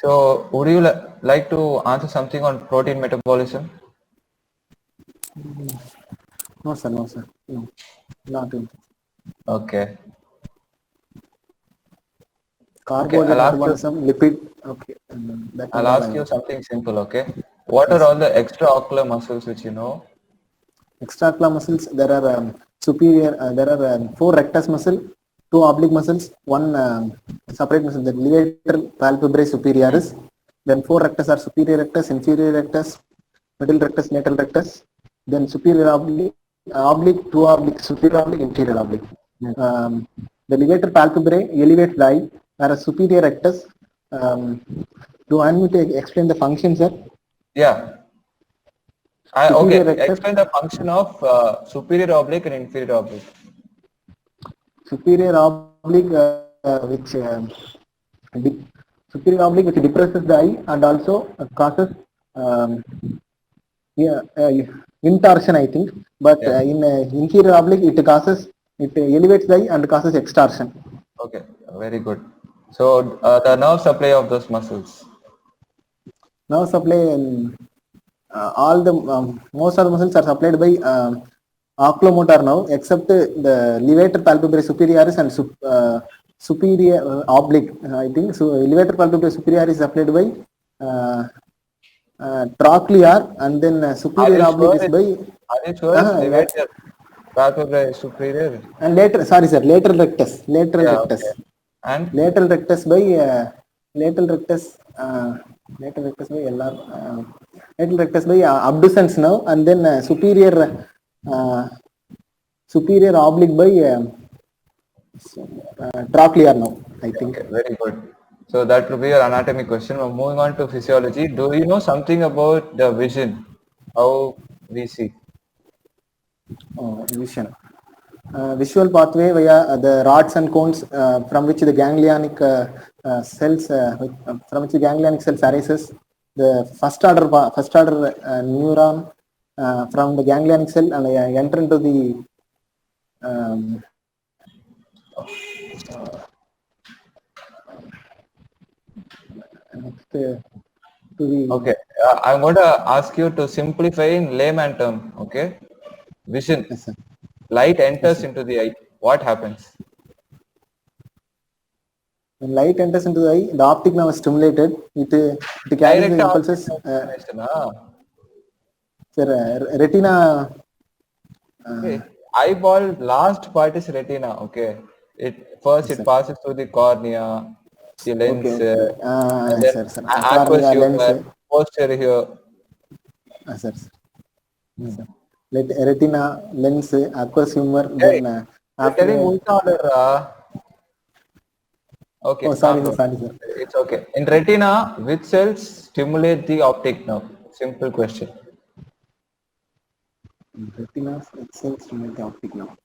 So, would you like to answer something on protein metabolism? No, sir. No, sir. No, not in Okay. Okay, carbohydrate metabolism, lipid. Okay, and that I'll and all I ask you know. something simple, okay? What are Yes, all sir. the extraocular muscles which you know? Extraocular muscles. There are superior. There are four rectus muscle, two oblique muscles, one separate muscle. The levator palpebrae superioris. Then four rectus are superior rectus, inferior rectus, middle rectus, lateral rectus. Then superior oblique, two oblique, superior oblique, inferior oblique. Um, the levator palpebrae elevates the eye, whereas superior rectus. Do you want me to explain the function, sir? Yeah. Superior Okay, rectus. explain the function of superior oblique and inferior oblique. Superior oblique which superior oblique which depresses the eye and also causes um, yeah, intorsion, I think, but Yeah. in inferior oblique it elevates the eye and causes extorsion. Okay, very good. So, the nerve supply of those muscles. Nerve supply all the most of the muscles are supplied by oculomotor nerve except the levator palpebrae superioris and superior oblique. I think so. Levator palpebrae superioris is supplied by uh, trochlear and then Are superior you oblique sure is by it's that's levator palpebrae superior? and later sorry sir lateral Yeah, rectus okay. And lateral rectus by lateral rectus lateral rectus by LR lateral rectus by abducens nerve and then uh, superior oblique by trochlear nerve, I think. okay, very good. So that will be your anatomy question. We're moving on to physiology. Do you know something about the vision? How we see? Vision. Visual pathway via the rods and cones from which the ganglionic cells from which the ganglionic cells arises. The first order neuron from the ganglionic cell and enter into the um, next to the Okay, I'm going to ask you to simplify in layman term. Okay, vision. yes sir. Light Yes, enters sir. into the eye. What happens? When light enters into the eye, the optic nerve is stimulated. It carries the Direct optic impulses. nerve stimulation. Ah. Sir, retina. Okay. Eyeball last part is retina. Okay. It first Yes, it sir. passes through the cornea, the Okay, lens, okay. and Yes, then sir, sir. aqueous Cornea, lens. humor, posterior. Sir, sir. Yes, sir. Retina, lens, aqueous humor. Hey, Then you're telling after. ulta order. Okay, Oh, calm sorry, sir. down. Sorry, sir. It's okay. In retina, which cells stimulate the optic nerve? Simple question. Retina cells stimulate the optic nerve.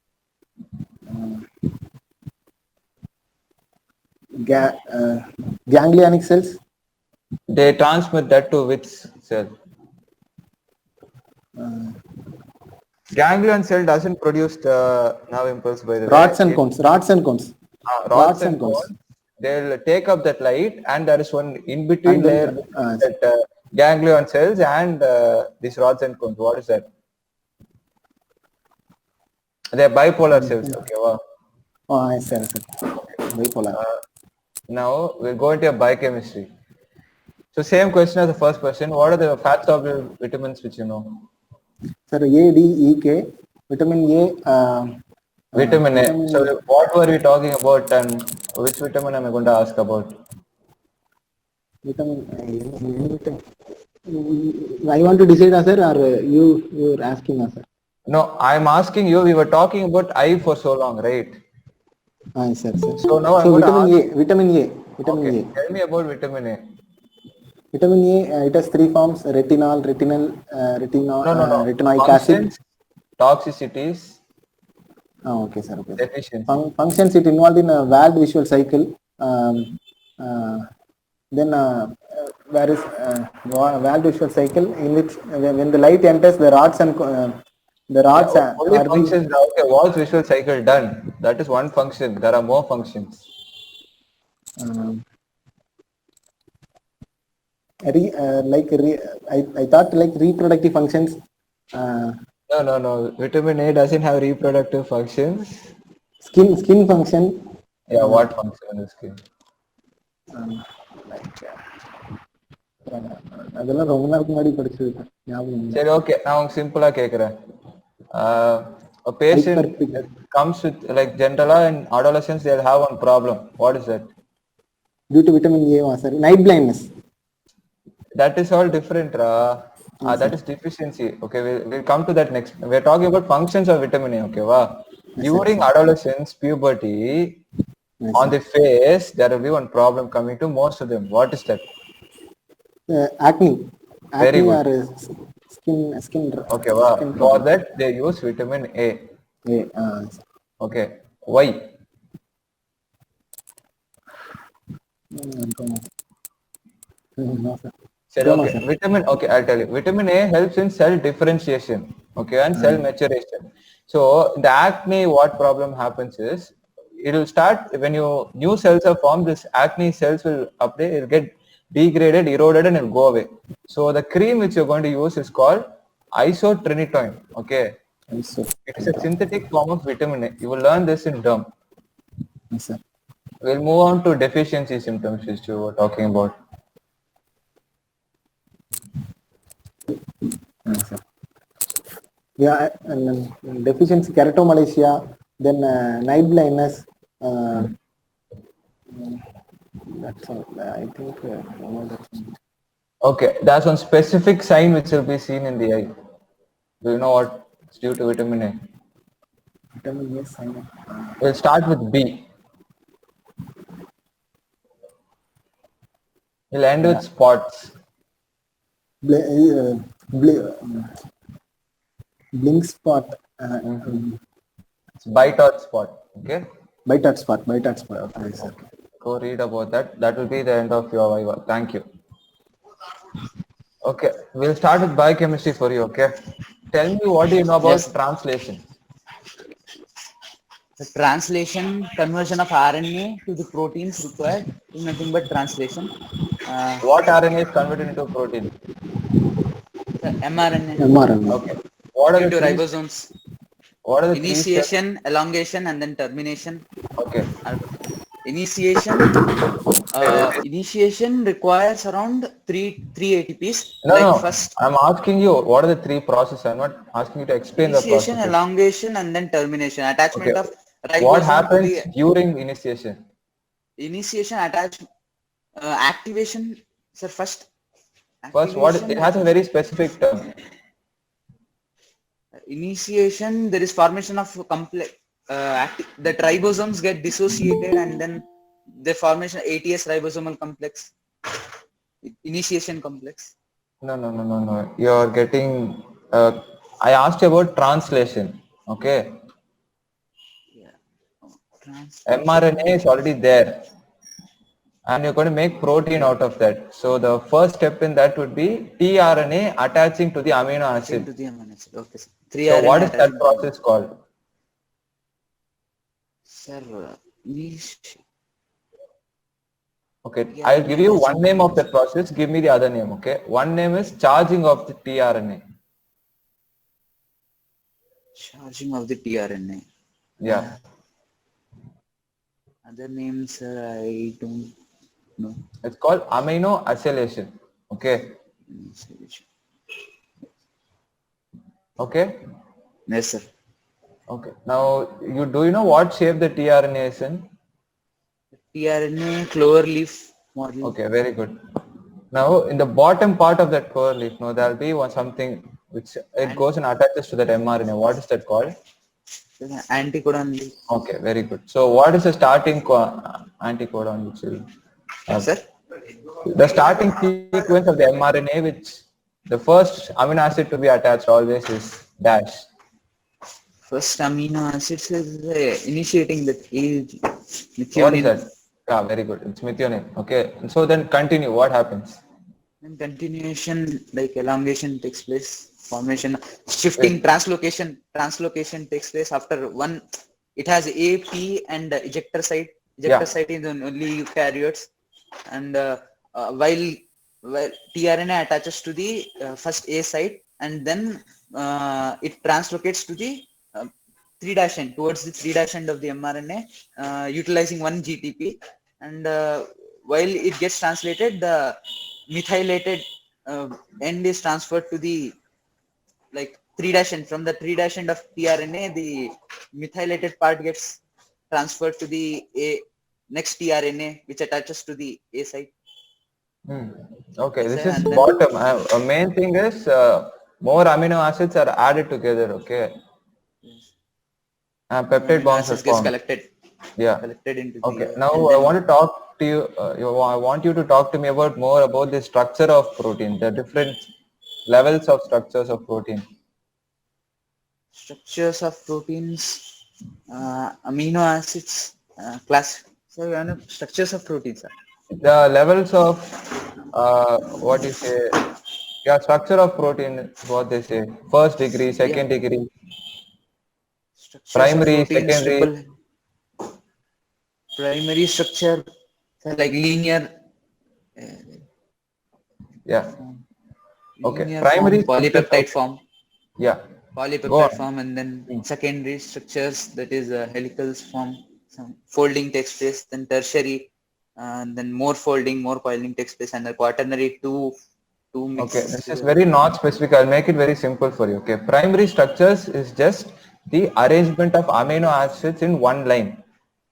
Ganglionic cells. They transmit that to which cell? Ganglion cell doesn't produce the nerve impulse, by the way. Rods and cones. Rods and cones. Rods Rods and and cones. cones, they'll take up that light, and there is one in And between then layer between that ganglion cells and these rods and cones. What is that? They're bipolar cells. Okay, wow. yes, sir, sir. Bipolar. Now we'll go into your biochemistry. So same question as the first question. What are the fat soluble vitamins which you know? Sir, A, D, E, K. Vitamin A. Vitamin A. Vitamin So what were we talking about, and which vitamin am I going to ask about? Vitamin. I want to decide, sir, or you're asking, sir. No, I'm asking you. We were talking about eye for so long, right? Yes, sir, sir. So now I'm So going to vitamin ask. A, vitamin A, vitamin Okay, A. tell me about vitamin A. Vitamin A, it has three forms: retinol, No, no, no. retinoic acid. Functions, toxicities, Okay, sir. Okay, sir. deficiency. Functions it involved in a valve visual cycle. Uh, then there is valve visual cycle in which when the light enters the rods and the Yeah, rods only are the functions. Okay, was visual cycle done? That is one function. There are more functions. um, I thought like reproductive functions. No. Vitamin A doesn't have reproductive functions. Skin function. Yeah, what function in the skin? Like அதெல்லாம் ரொம்ப நாளுக்கு முன்னாடி படிச்சது ஞாபகம் இல்லை. சரி, okay, நான் உங்களுக்கு சிம்பிளா கேக்குறேன். A patient Hyperpig- comes with, like, generally in adolescence they'll have one problem. What is that? due to vitamin A, sir. Night blindness. That is all different, that is deficiency. Okay, we'll come to that next. We're talking about functions of vitamin A. Okay, wow. During adolescence, puberty, Yes, on the face there will be one problem coming to most of them. What is that? Acne. Very Acne good. or skin. Okay, wow. Skin For that they use vitamin A. Okay, why? No, sir. Said, okay, vitamin. Okay, I'll tell you. Vitamin A helps in cell differentiation. Okay, and cell maturation. So the acne, what problem happens is, it will start when new cells are formed. This acne cells will update. It will get degraded, eroded, and it will go away. So the cream which you're going to use is called isotretinoin. Okay, it is a synthetic form of vitamin A. You will learn this in derm. Yes, sir. We'll move on to deficiency symptoms which you were talking about. Yes, sir. Yeah, and then deficiency, keratomalacia, then night blindness. That's all. I think. Okay, that's one specific sign which will be seen in the eye. Do you know what? It's due to vitamin A. Vitamin A sign. We'll start with B. We'll end with spots. Blink spot. It's bite or spot. Okay. Bite at spot. Okay, sir. Go read about that. That will be the end of your viva. Thank you. Okay, we'll start with biochemistry for you. Okay. Tell me, what do you know about translation? The translation, conversion of RNA to the proteins required is nothing but translation. What RNA is converted into protein? The mRNA. Okay. What are the Into three, ribosomes. what are the three steps? Initiation, elongation, and then termination. Okay. Initiation. Initiation requires around three ATPs. No, First, I'm asking you, what are the three processes? I'm not asking you to explain the initiation, process. elongation, and then termination. Attachment Okay. of ribosome What to happens the during initiation? initiation, activation. Sir, first. First, it has a very specific term. Initiation, there is formation of complex. The ribosomes get dissociated and then the formation ATS ribosomal complex. Initiation complex. No. You're getting. I asked you about translation. Okay. mRNA is already there, and you're going to make protein out of that. So the first step in that would be tRNA attaching to the amino acid. Okay, sir. So what is that process called? Sir, Okay, I'll give you one name of that process. Give me the other name. Okay, one name is charging of the tRNA. Charging of the tRNA. Yeah. Other names, I don't know. It's called amino acylation. Okay. Okay. Yes, sir. Okay. Now, do you know what shape the tRNA is in? tRNA clover leaf model. Okay, very good. Now, in the bottom part of that clover leaf, there will be something which it goes and attaches to that mRNA. What is that called? Anticodon leaf. Okay, very good. So, what is the starting anticodon which will have? Sir? The starting sequence of the mRNA, which the first amino acid to be attached always is dash. First amino acids is initiating the methionine. What is that? Yeah, very good. It's methionine. Okay. So then continue. What happens? Then continuation, like elongation takes place. Formation, shifting, translocation takes place after one. It has A, P, and ejector site. Ejector site is only eukaryotes, and where tRNA attaches to the first A site, and then it translocates to the 3' end, towards the 3' end of the mRNA, utilizing one GTP, and while it gets translated, the methylated end is transferred to the like 3' end. From the 3' end of tRNA, the methylated part gets transferred to the A next tRNA, which attaches to the A site. Hmm. Okay, Yes, this sir, is and then bottom. Main thing is more amino acids are added together. Okay, peptide amino bonds are acids gets formed. collected Yeah. into Okay. the Now and I then want to talk to you. I want you to talk to me about more about the structure of protein, the different levels of structures of protein. structures of proteins, amino acids, class. So structures of proteins, sir. The levels of what you say, yeah, structure of protein is what they say. First degree, Yeah, second degree, structures of primary, proteins, secondary. triple primary structure, so like Yeah. Okay. linear form, Primary structures. polypeptide Okay. form, Yeah. Go on. and then Hmm. secondary structures, that is helical form, some folding takes place, then tertiary, and then more folding, more coiling takes place, and the quaternary two Okay, mixes this is together. very not specific. I'll make it very simple for you. Okay, primary structures is just the arrangement of amino acids in one line.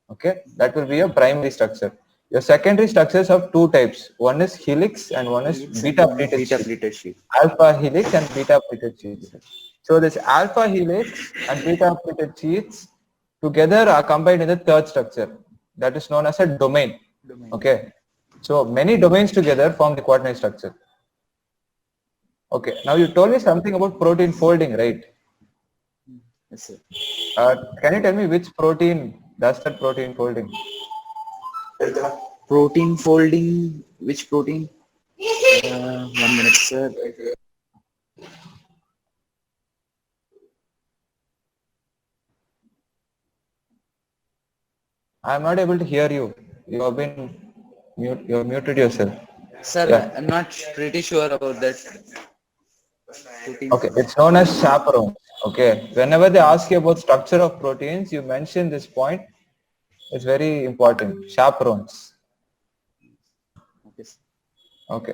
Okay, that will be a primary structure. Your secondary structures have two types. One is helix and one is Helix and beta one is pleated beta sheet. pleated sheet. Alpha helix and beta pleated sheets. So this alpha helix and beta pleated sheets together are combined in the third structure. That is known as a domain. Domain. Okay, so many domains together form the quaternary structure. Okay. Now you told me something about protein folding, right? Yes, sir. Can you tell me which protein does that protein folding? Protein folding, which protein? 1 minute, sir. I'm not able to hear you. You have been you have muted yourself. Sir, Yeah. I'm not pretty sure about that protein Okay. folding. It's known as chaperones. Okay. Whenever they ask you about structure of proteins, you mention this point. It's very important. Chaperones. Okay, sir. Okay.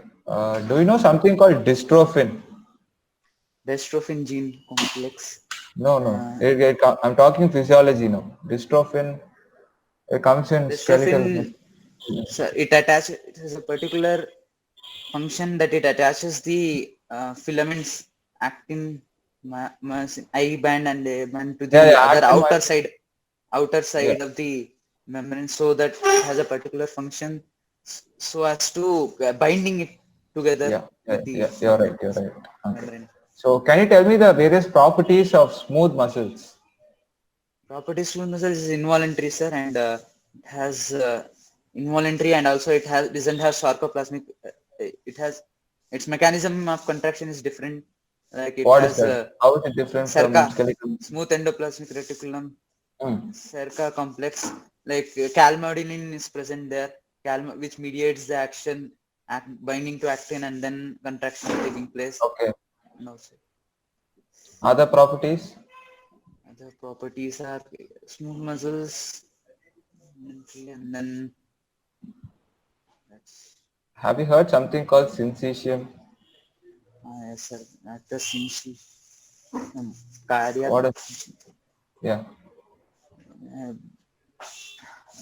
Do you know something called dystrophin? Dystrophin gene complex. No, no. Uh, I'm talking physiology now. Dystrophin, it comes in skeletal. Dystrophin, sir, it has a particular function that it attaches the filaments actin, I band and A band to Yeah, the yeah. other Actin outer Yeah. side of the membrane, so that it has a particular function, so as to binding it together Yeah, yeah, with the yeah, you're right, you're right. Okay. membrane. So can you tell me the various properties of smooth muscles? Properties fluid muscle is involuntary, sir, and it has involuntary, and also it has doesn't have sarcoplasmic. It has its mechanism of contraction is different. Like it What is has that? How is it different from SERCA, skeletal? smooth endoplasmic reticulum, Hmm. SERCA complex. Like calmodulin is present there, which mediates the action, binding to actin, and then contraction taking place. Okay. And also Other properties? other properties are smooth muscles, and then that's Have you heard something called syncytium? yes, sir. At the single cardiac, What is? Yeah. uh,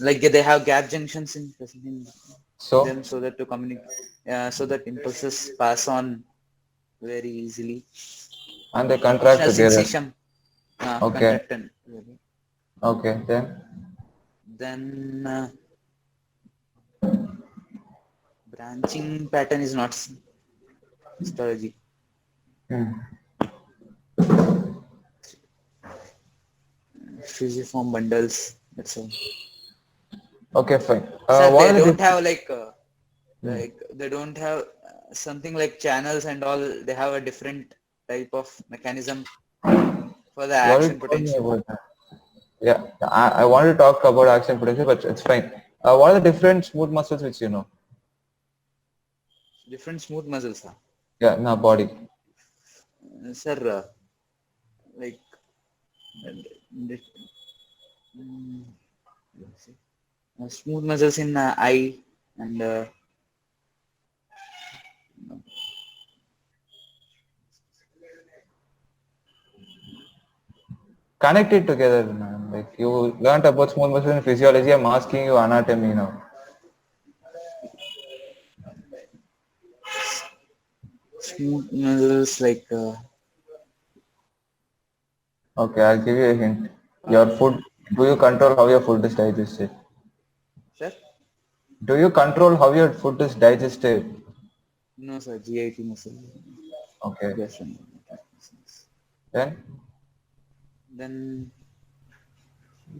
like they have gap junctions in them, So, so that to communicate, so that impulses pass on very easily. and they contract Functional together. syncytium, Okay. contractant. Okay. Then branching pattern is not histology. Hmm. Fusiform bundles. That's all. Okay, fine. Sir, What they are the don't different? have like they don't have something like channels and all. They have a different type of mechanism for the You already action told me potential. about that. Yeah, I wanted to talk about action potential, but it's fine. What are the different smooth muscles which you know? different smooth muscles, huh? Yeah, in our body. Sir, like uh, d- mm, let's see. Smooth muscles in eye and Connect it together, man. Like you learned about small muscle in physiology, I'm asking you anatomy now. smooth muscles like Okay, I'll give you a hint. Your food, do you control how your food is digested? sir? Do you control how your food is digested? No, sir. GIT muscle. Okay. Yes, Then, then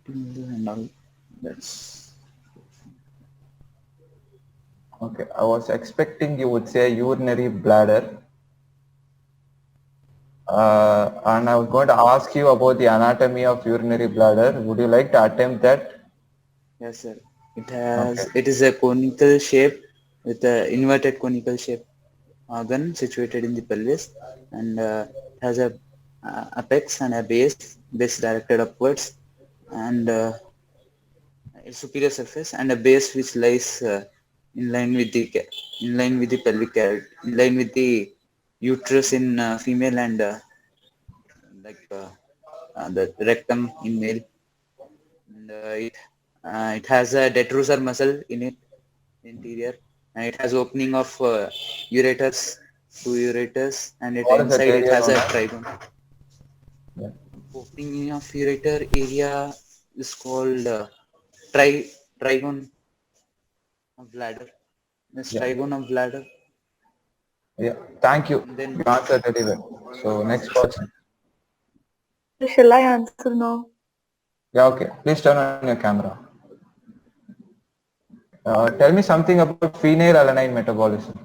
and all. That's okay, I was expecting you would say urinary bladder. And I was going to ask you about the anatomy of urinary bladder. Would you like to attempt that? yes, sir. Okay. It is a conical shape with a inverted conical shape organ situated in the pelvis, and has a apex and a base directed upwards, and a superior surface and a base which lies in line with the pelvic cavity, in line with the uterus in female, and like the rectum in male. And it has a detrusor muscle in it, interior, and it has opening of ureters, two ureters, and it What is that inside it area has known a as? trigone. Yeah. Opening of ureter area is called trigone of bladder. This Yeah. trigone of bladder. Yeah. Thank you. And then You answered very well. So next person. Shall I answer now? Yeah, okay. Please turn on your camera. Tell me something about phenylalanine metabolism.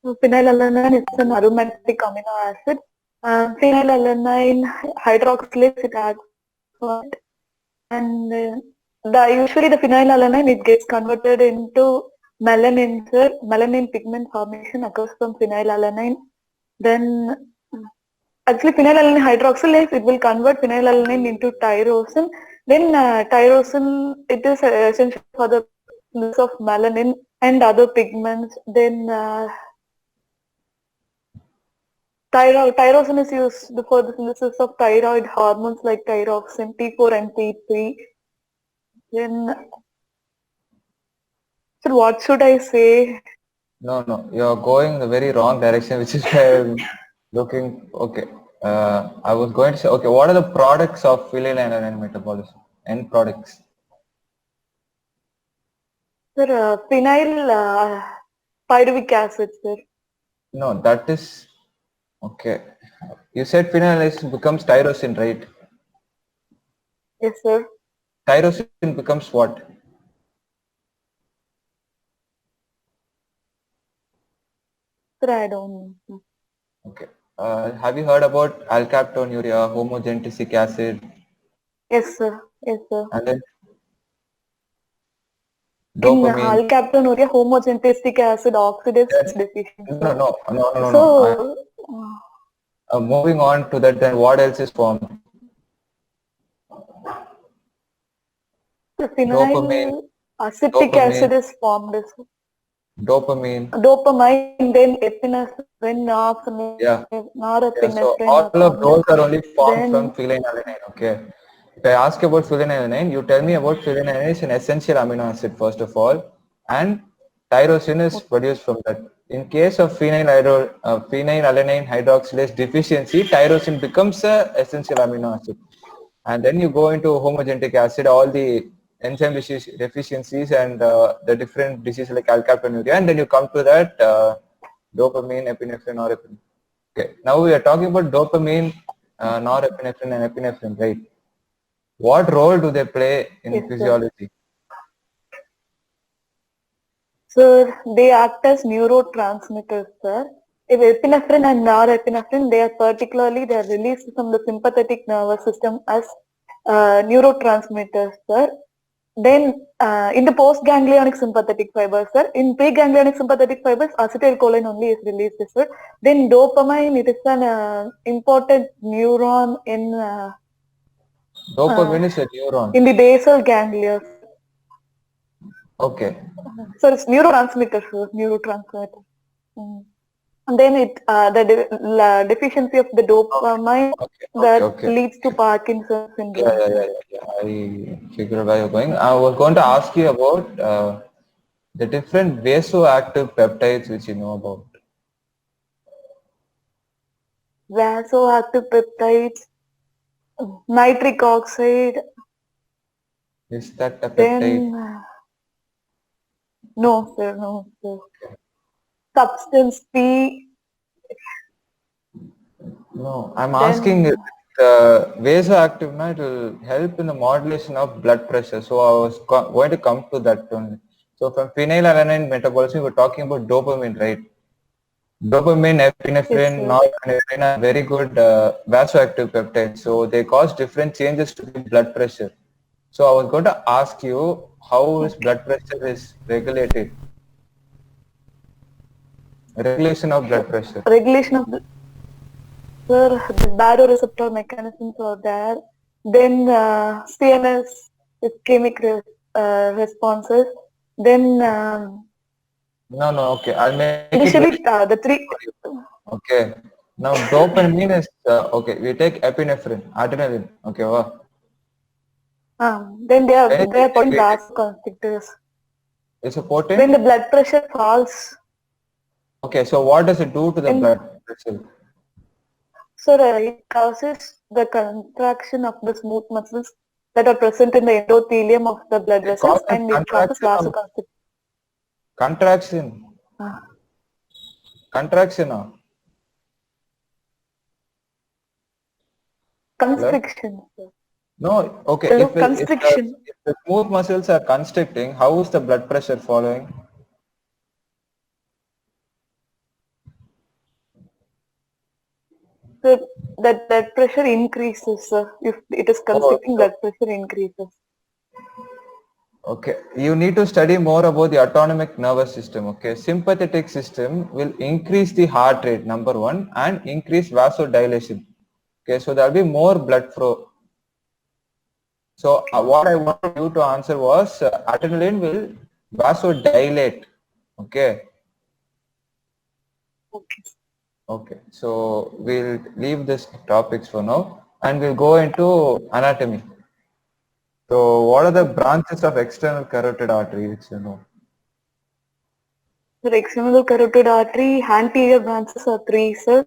So phenylalanine is an aromatic amino acid. Phenylalanine hydroxylase it adds on it. And usually the phenylalanine it gets converted into melanin. Sir, melanin pigment formation occurs from phenylalanine. Then actually phenylalanine hydroxylase it will convert phenylalanine into tyrosine. Then tyrosine it is essential for the synthesis of melanin and other pigments. Then tyrosine is used for the synthesis of thyroid hormones like thyroxine, T4 and T3. Then, so what should I say? No, no, you're going in the very wrong direction, which is why I'm looking. Okay. I was going to say, okay, what are the products of phenylalanine metabolism? End products. Sir, phenyl pyruvic acid, sir. No, that is okay. You said phenylalanine becomes tyrosine, right? Yes, sir. Tyrosine becomes what? Sir, I don't know. Okay. Have you heard about alkaptonuria, homogentic acid, Yes, sir. Yes, sir. and then In dopamine? alkaptonuria, homogentic acid oxidase Then, deficiency. no, no, no, no, no, no. So, Moving on to that, then what else is formed? the Dopamine, phenyl acetic dopamine, acid is formed. Sir. dopamine. Dopamine, then epinephrine, Yeah, yeah. So norepinephrine all are of formed. those are only formed from Then, phenylalanine. Okay. If I ask about phenylalanine, you tell me about phenylalanine is an essential amino acid first of all, and tyrosine is produced from that. In case of phenylalanine hydroxylase deficiency, tyrosine becomes a essential amino acid, and then you go into homogentic acid, all the enzyme deficiencies and the different diseases like alkaptonuria, and then you come to that dopamine, epinephrine, norepinephrine. Okay, now we are talking about dopamine, norepinephrine, and epinephrine, right? What role do they play in yes, sir. physiology? So they act as neurotransmitters, sir. If epinephrine and norepinephrine, they are released from the sympathetic nervous system as neurotransmitters, sir. Then in the post-ganglionic sympathetic fibers, sir, in pre-ganglionic sympathetic fibers, acetylcholine only is released, sir. Then dopamine, it is an important neuron Dopamine is a neuron. in the basal ganglia. Okay. So it's neurotransmitter, sir, neurotransmitter. Mm. And then deficiency of the dopamine that Okay. leads to Parkinson's syndrome. Yeah. I figured where you're going. I was going to ask you about the different vasoactive peptides which you know about. Vasoactive peptides, nitric oxide, Is that a then peptide? no, sir. Substance P, No, I'm then asking if vasoactive, no, it will help in the modulation of blood pressure. So I was going to come to that only. So from phenylalanine metabolism, we're talking about dopamine, right? Dopamine, epinephrine, yes, norepinephrine are very good vasoactive peptides. So they cause different changes to the blood pressure. So I was going to ask you how is blood pressure is regulated? Regulation of blood pressure. regulation of the baroreceptor mechanisms are there. Then CNS ischemic responses. Then No, okay. I'll make it initially very the three. okay. Now dopamine is okay. We take epinephrine, adrenaline. Okay, wow. Then they are Anything potent negative. vasoconstrictors. It's a When potent. the blood pressure falls, Okay, so what does it do to the in blood pressure? so it causes the contraction of the smooth muscles that are present in the endothelium of the blood It vessels, causes and it causes vasoconstriction. contraction. Uh, Contraction. Or hello? constriction. Sir. No. Okay. No, If constriction. the smooth muscles are constricting, how is the blood pressure following? So that blood pressure increases. If it is Oh, constricting, so blood pressure increases. okay, you need to study more about the autonomic nervous system. Okay, sympathetic system will increase the heart rate, number one, and increase vasodilation. Okay, so there'll be more blood flow. So what I wanted you to answer was adrenaline will vasodilate. Okay, Okay. okay. So we'll leave this topics for now, and we'll go into anatomy. So what are the branches of external carotid artery, which you know? The external carotid artery, anterior branches are three, sir.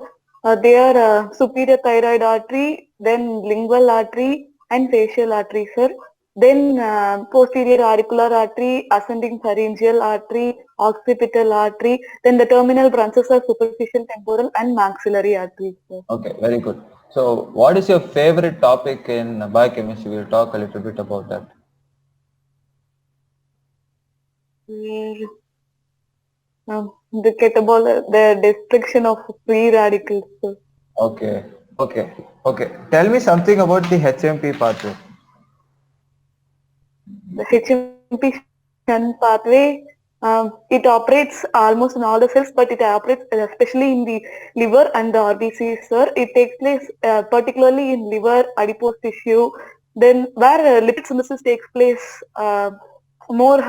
They are superior thyroid artery, then lingual artery, and facial artery, sir. Then posterior auricular artery, ascending pharyngeal artery, occipital artery. Then the terminal branches are superficial temporal and maxillary arteries, sir. Okay, very good. So what is your favorite topic in biochemistry? We'll talk a little bit about that. The the destruction of free radicals, sir. Okay, okay. Tell me something about the HMP pathway. The HMP shunt pathway, it operates almost in all the cells, but it operates especially in the liver and the RBCs, sir. It takes place particularly in liver, adipose tissue, then where lipid synthesis takes place more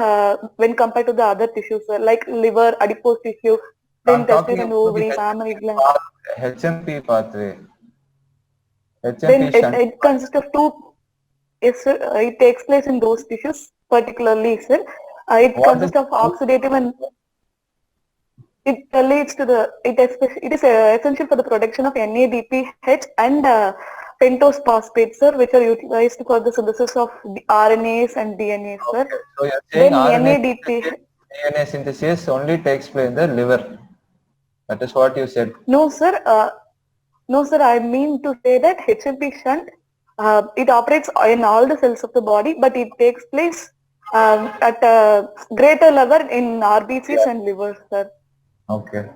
when compared to the other tissues, sir, like liver, adipose tissue, then I'm talking testes and about the ovary, mammary gland. HMP pathway. Then HMP shunt. it consists of two. Yes, sir. It takes place in those tissues, particularly, sir. It What does consists of oxidative and it leads to it is essential for the production of NADPH and pentose phosphates, sir, which are utilized for the synthesis of the RNAs and DNA, sir. Okay, so you're saying Then RNA NADPH. synthesis, DNA synthesis only takes place in the liver. That is what you said. No, sir. No, sir. I mean to say that HMP shunt, it operates in all the cells of the body, but it takes place at a greater level in RBCs and liver, sir. Okay.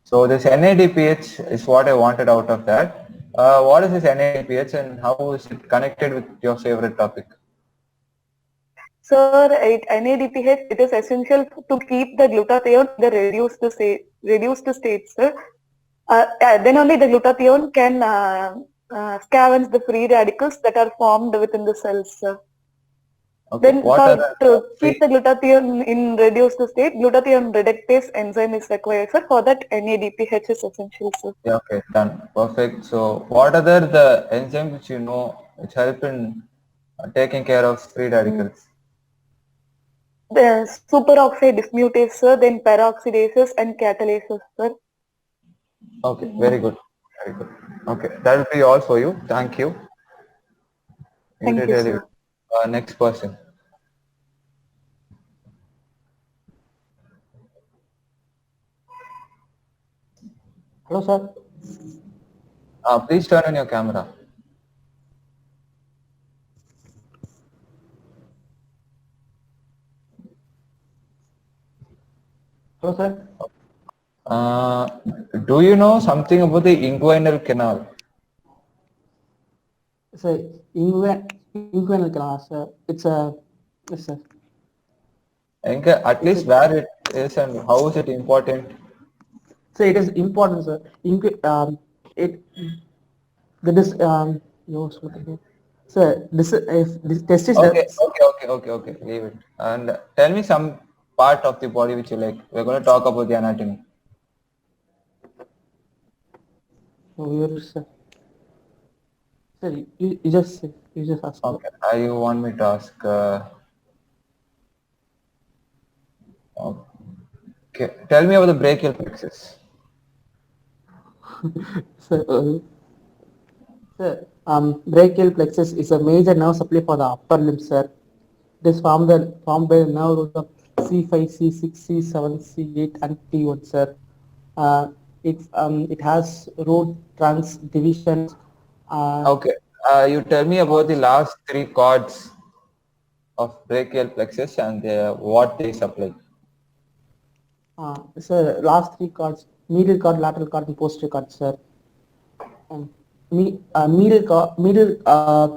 So this NADPH is what I wanted out of that. What is this NADPH and how is it connected with your favorite topic? Sir, NADPH, it is essential to keep the glutathione in the reduced state, sir. Then only the glutathione can scavenge the free radicals that are formed within the cells, sir. Okay, Then what are to the keep the glutathione in reduced state, glutathione reductase enzyme is required, sir. For that, NADPH is essential, sir. Yeah, okay, done. Perfect. So what other the enzymes which you know which help in taking care of free radicals? The superoxide dismutase, sir. Then peroxidases and catalases, sir. Okay, very good. Very good. Okay, that will be all for you. Thank you. You Thank did you, really sir. good. Next person. Hello, sir. Please turn on your camera. Hello, sir. Uh, do you know something about the inguinal canal? It's a inguinal canal, sir. It's a yes, sir. At It's least a where it is and how is it important? so it is important, sir. It the this yo, sir. This if this test is Okay, the okay. Leave it. And tell me some part of the body which you like. We're going to talk about the anatomy. where is sir? Sir, you just ask. Okay, you want me to ask? Okay, tell me about the brachial plexus. Sir, sir, brachial plexus is a major nerve supply for the upper limb, sir. It is formed by the nerve roots of C5, C6, C7, C8, and T1, sir. It has root trunks divisions. Okay, you tell me about the last three chords of brachial plexus and what they supply. Sir, last three cards: medial cord, lateral cord, and posterior cord, sir. Medial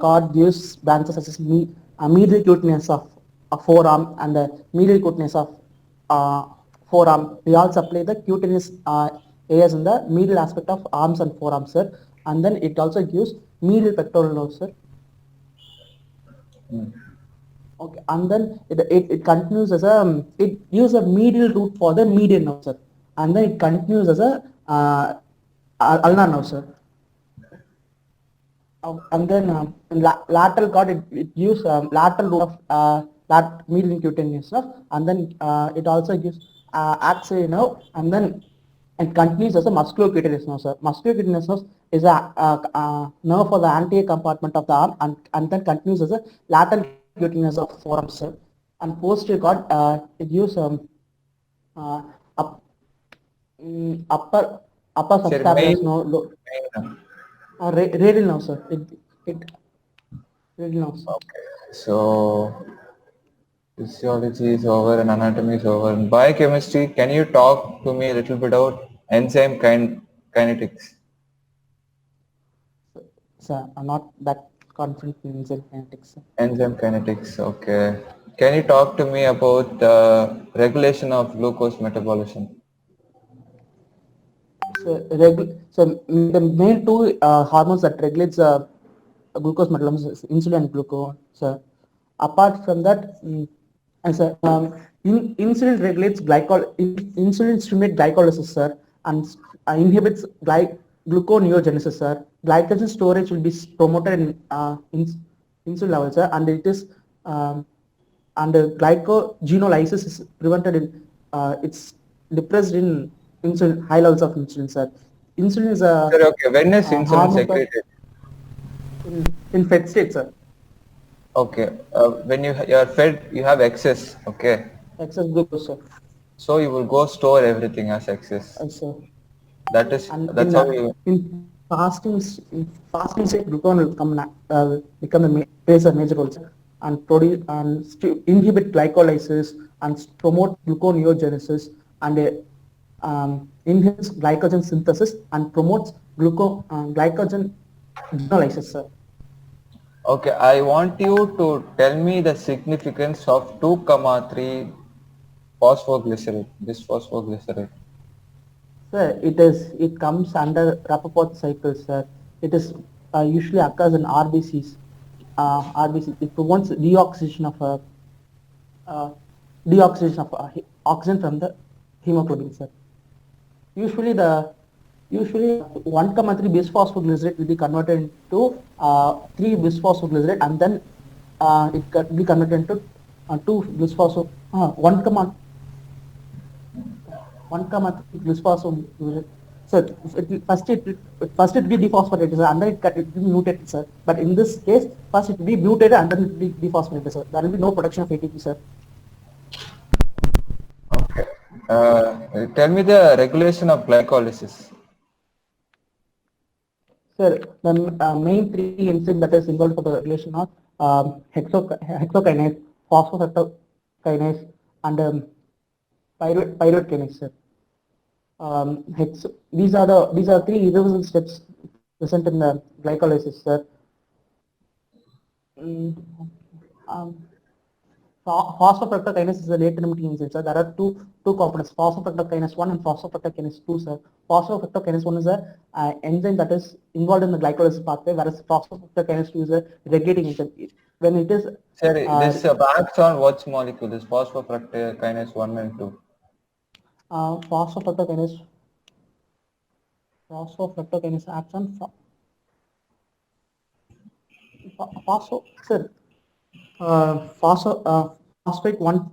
cord gives branches such as medial cutaneous of a forearm and the medial cutaneous of forearm. We also apply the cutaneous areas in the medial aspect of arms and forearms, sir. And then it also gives medial pectoral nerve, sir. Okay, and then it continues as a it uses a medial route for the median nerve, sir. And then it continues as a ulnar nerve, sir. And then lateral cord, it gives lateral root of medial cutaneous nerve, and then it also gives axillary nerve, and then it continues as a musculocutaneous nerve, sir. Musculocutaneous nerve is a nerve for the anterior compartment of the arm, and then continues as a lateral cutaneous of forearm, sir. And posterior cord, it gives uh, up, upper Sir, subscapularis nerve. main. Radial now, sir. It radial now, sir. Okay, so physiology is over and anatomy is over. In biochemistry, can you talk to me a little bit about enzyme kinetics? Sir, I'm not that confident in enzyme kinetics, sir. Enzyme kinetics, okay. Can you talk to me about regulation of glucose metabolism? So the main two hormones that regulates glucose metabolism is insulin and glucagon, sir. Apart from that, insulin regulates insulin stimulates glycolysis, sir, and inhibits gluconeogenesis, sir. Glycogen storage will be promoted in insulin levels, sir, and it is and glycogenolysis is prevented in it's depressed in insulin high levels of insulin, sir. Insulin is a Sir, okay, when is insulin hormone secreted? in fed state, sir. Okay, when you are fed, you have excess, okay. Excess glucose, sir. So you will go store everything as excess. Sir. That's And how you. in fasting state, glucagon will become plays a major role, sir, and produce and inhibit glycolysis and promote gluconeogenesis, and inhibits glycogen synthesis and promotes glycogen genolysis, sir. Okay, I want you to tell me the significance of 2,3 phosphoglycerate, this phosphoglycerate. Sir, it comes under Rappaport cycle, sir. It is usually occurs in RBCs. RBC, it prevents uh, deoxidation of oxygen from the hemoglobin, sir. Usually the usually 1,3 bisphosphoglycerate will be converted into 3 bisphosphoglycerate, and then it can be converted into 2 bisphospho 1,3 bisphosphoglycerate. So first it will be dephosphorated, sir, and then it will be mutated, sir. But in this case, first it will be mutated and then it will be dephosphorated, sir. There will be no production of ATP, sir. Okay. Tell me the regulation of glycolysis. Sir, the main three enzymes that is involved for the regulation are hexokinase, phosphofructokinase, and pyruvate kinase, sir. These are three irreversible steps present in the glycolysis, sir. Mm, um, Phosphofructokinase is a late limiting enzyme, sir. There are two components, phosphofructokinase 1 and phosphofructokinase 2, sir. Phosphofructokinase 1 is a enzyme that is involved in the glycolysis pathway, whereas phosphofructokinase 2 is a regulating enzyme. When it is Sorry, this acts on what molecule? This phosphofructokinase 1 and 2. phosphofructokinase acts on phospho, sir. Phosphate 1,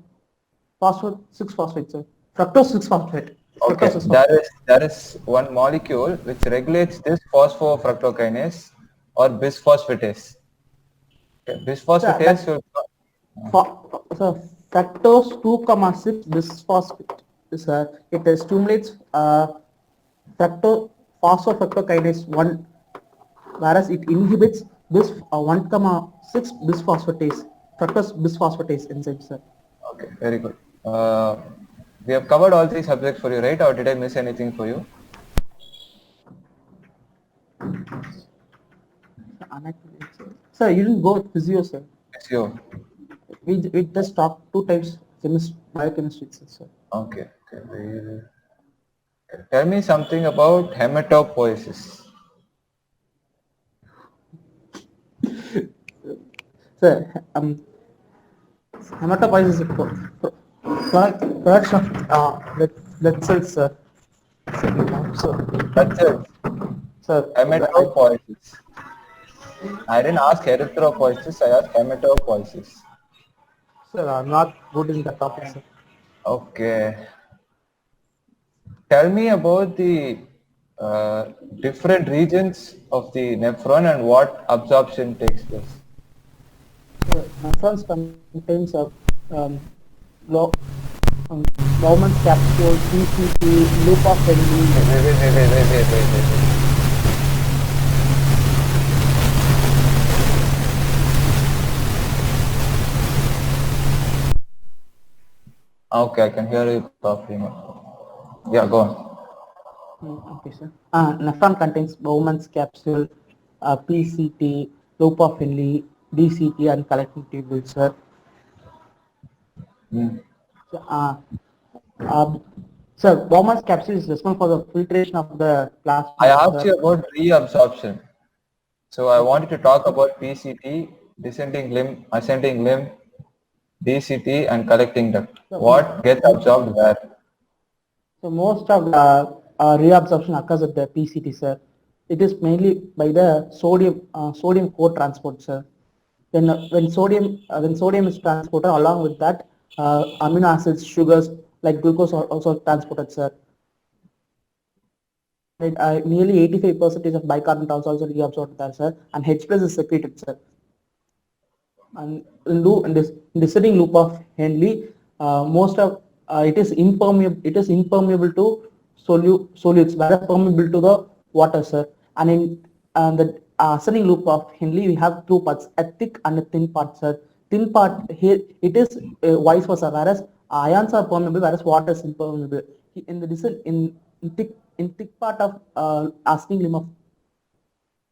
phosphate 6 phosphate, sir. Fructose 6 phosphate. Okay, Fructose 6 phosphate. there is one molecule which regulates this phosphofructokinase or bisphosphatase. Okay, bisphosphatase That, will, so fructose 2,6 bisphosphate is it stimulates phosphofructokinase 1, whereas it inhibits this 1,6 bisphosphatase, fructose bisphosphatase enzyme, sir. okay, very good. We have covered all three subjects for you, right? Or did I miss anything for you? Sir, you didn't go with physio, sir. Yes, you. We just talked 2 times biochemistry, sir. Okay. Tell me something about hematopoiesis. Sir, hematopoiesis is a production of blood cells, sir. So, That's it. sir, Hematopoiesis. I didn't ask erythropoiesis, I asked hematopoiesis. sir, I'm not good in the topic, sir. Okay. Tell me about the different regions of the nephron and what absorption takes place. Nephrons contains a low Bowman's capsule, PCT, loop of Henle. Wait. Okay, I can hear you properly now. Yeah, go on. Okay, sir. Nephron contains Bowman's capsule, PCT, loop of Henle, DCT, and collecting tubules, sir. So, sir, Bowman's capsule is responsible for the filtration of the plasma. I asked you about reabsorption. So I wanted to talk about PCT, descending limb, ascending limb, DCT, and collecting duct. What gets absorbed where? So most of the reabsorption occurs at the PCT, sir. It is mainly by the sodium co-transport, sir. When sodium is transported, along with that, amino acids, sugars like glucose are also transported, sir. Nearly 85% of bicarbonate also reabsorbed there, sir, and H plus is secreted, sir. And in this descending loop of Henle, most of it is impermeable. It is impermeable to solutes, whereas permeable to the water, sir. And in the ascending loop of Henle, we have two parts, a thick and a thin part, sir. Thin part here it is vice versa, whereas ions are permeable, whereas water is impermeable. In the descent in thick part of ascending limb of,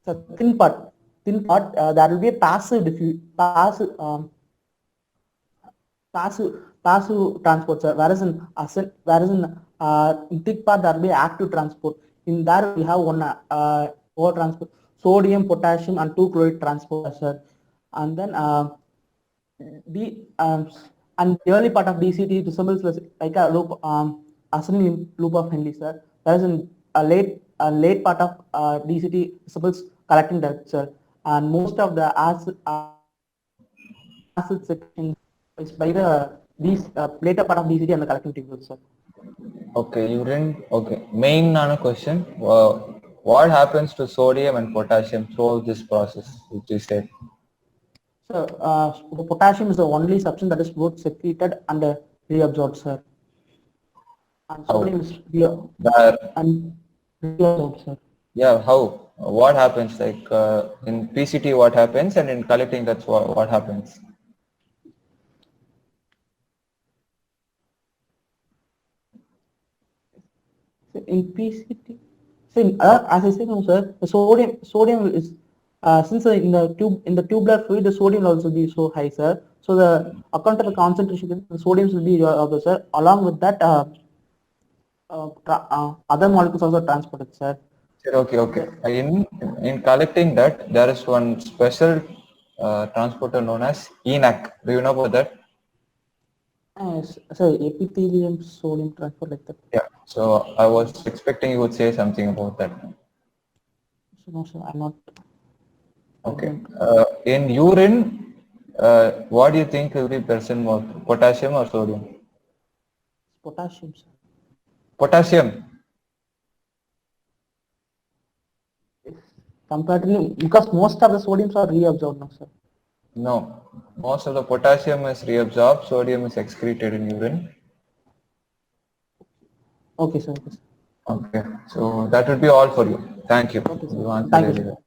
sir, thin part. thin part, there will be a passive transport, sir. In thick part there will be active transport. In there we have one four transport: sodium, potassium, and 2 chloride transport, sir. And then the and the early part of DCT resembles like a loop, assembly loop of Henle, sir. Whereas in a late part of DCT resembles collecting duct, sir. And most of the acid section is by the these later part of DCT and the collecting tubule, sir. Okay, you didn't. Okay, main question. What happens to sodium and potassium throughout this process, which you said? So the potassium is the only substance that is both secreted and reabsorbed, sir. And sodium is reabsorbed, sir. Yeah, how? What happens? Like in PCT, what happens, and in collecting, that's what happens. In PCT, so as I said, no, sir, the sodium is since in the tubular fluid, the sodium will also be so high, sir. So the account of the concentration, the sodium will be sir. Along with that, other molecules also transported, sir. Okay. In collecting that, there is one special transporter known as ENaC. Do you know about that? So epithelium sodium transport, like that. Yeah. So I was expecting you would say something about that. So no, sir, I'm not. Okay. In urine, what do you think will be present more, potassium or sodium? Potassium, sir. Potassium. Comparatively, because most of the sodiums are reabsorbed now, sir. No, most of the potassium is reabsorbed, sodium is excreted in urine. Okay, sir. Okay, so that would be all for you. Thank you. Okay, sir. You answered Thank you, very sir. well.